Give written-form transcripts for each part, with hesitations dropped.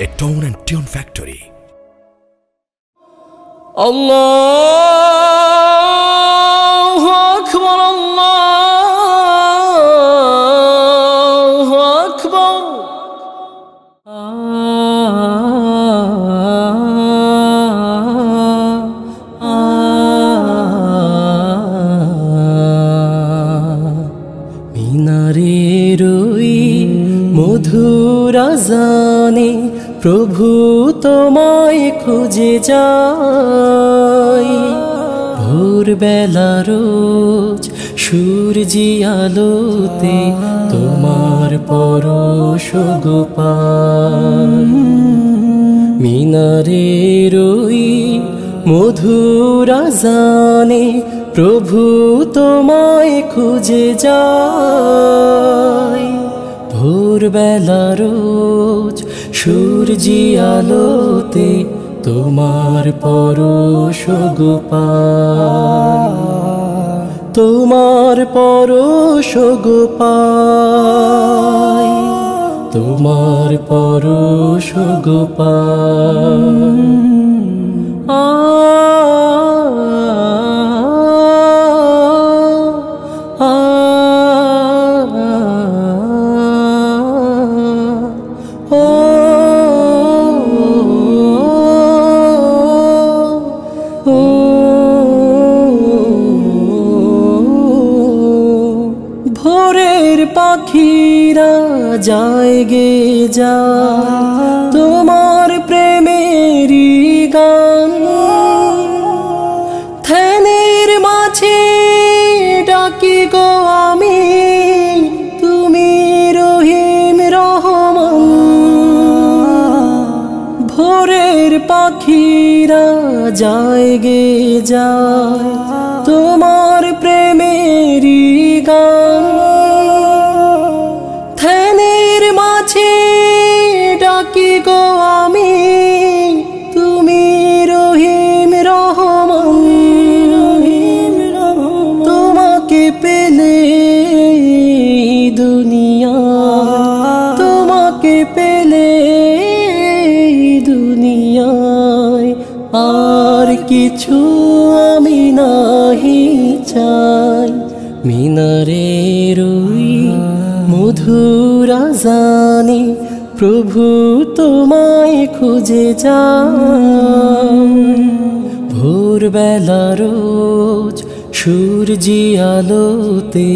a tone and tune factory. Allahu Akbar, Allahu Akbar. মিনারের ওই মধুর আযানে প্রভু তোমায় খুঁজে যাই। ভোরবেলা রোজ সূর্যি আলোতে তোমার পরশ গো পাই। মিনারের ওই মধুর আযানে প্রভু তোমায় খুঁজে যাই। ভোরবেলা রোজ সূর্যি আলোতে তোমার পরশ গো পাই। তোমার পরশ গো পাই, তোমার পরশ গো পাই। ভোরের পাখিরা যায় গে যায় তোমার প্রেমেরই গান। ধ্যানের মাঝে ডাকি গো আমি, তুমি রহিম রহমান। ভোরের পাখিরা যায় গে যায় তোমার প্রেমেরই গান। ধ্যানের মাঝে ডাকি গো আমি, তুমি রহিম রহমান। তোমাকে পেলে দুনিয়া, তোমাকে পেলে দুনিয়ায় আর কিছু আমি নাহি চাই। মিনারের ওই মধুর আযানে প্রভু তোমায় খুঁজে যাই। ভোরবেলা রোজ সূর্যি আলোতে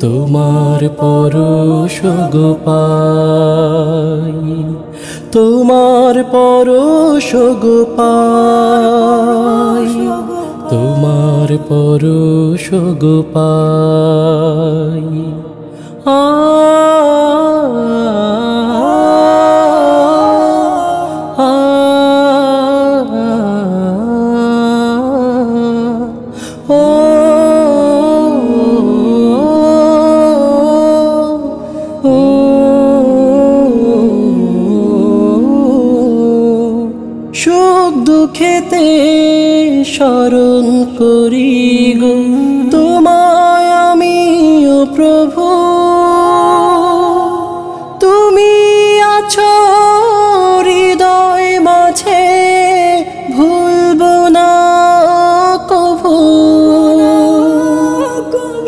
তোমার পরশ গো পাই। তোমার পরশ গো পাই, তোমার পরশ গো পাই। সুখ দুঃখেতে স্মরণ করি গো তোমায় আমি ও প্রভু। তুমি আছো হৃদয় মাঝে, ভুলব না কভু।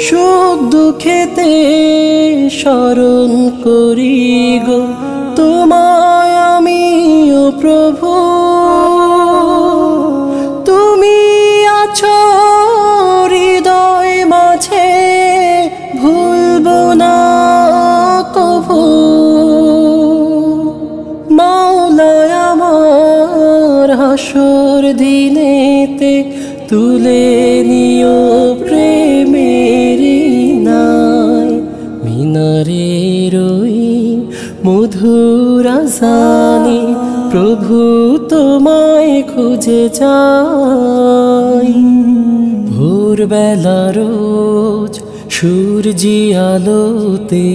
সুখ দুঃখেতে স্মরণ করি গো তোমায় আমি ও প্রভু। তুমি আছো হৃদয় মাঝে, ভুলব না কভু। মাওলা আমার হাসর দিনেতে তুলে নিও প্রেমের নাই। মিনারের ওই মধুর আযানে প্রভু তোমায় খুঁজে যাই। ভোরবেলা রোজ সূর্যি আলোতে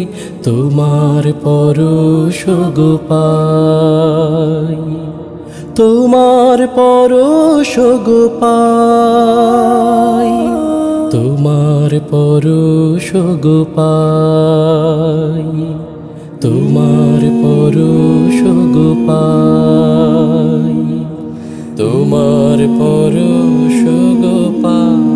তোমার পরশ গো পাই। তোমার পরশ গো পাই, তোমার পরশ গো পাই। তোমার পরশ গো পাই, তোমার পরশ গো পাই।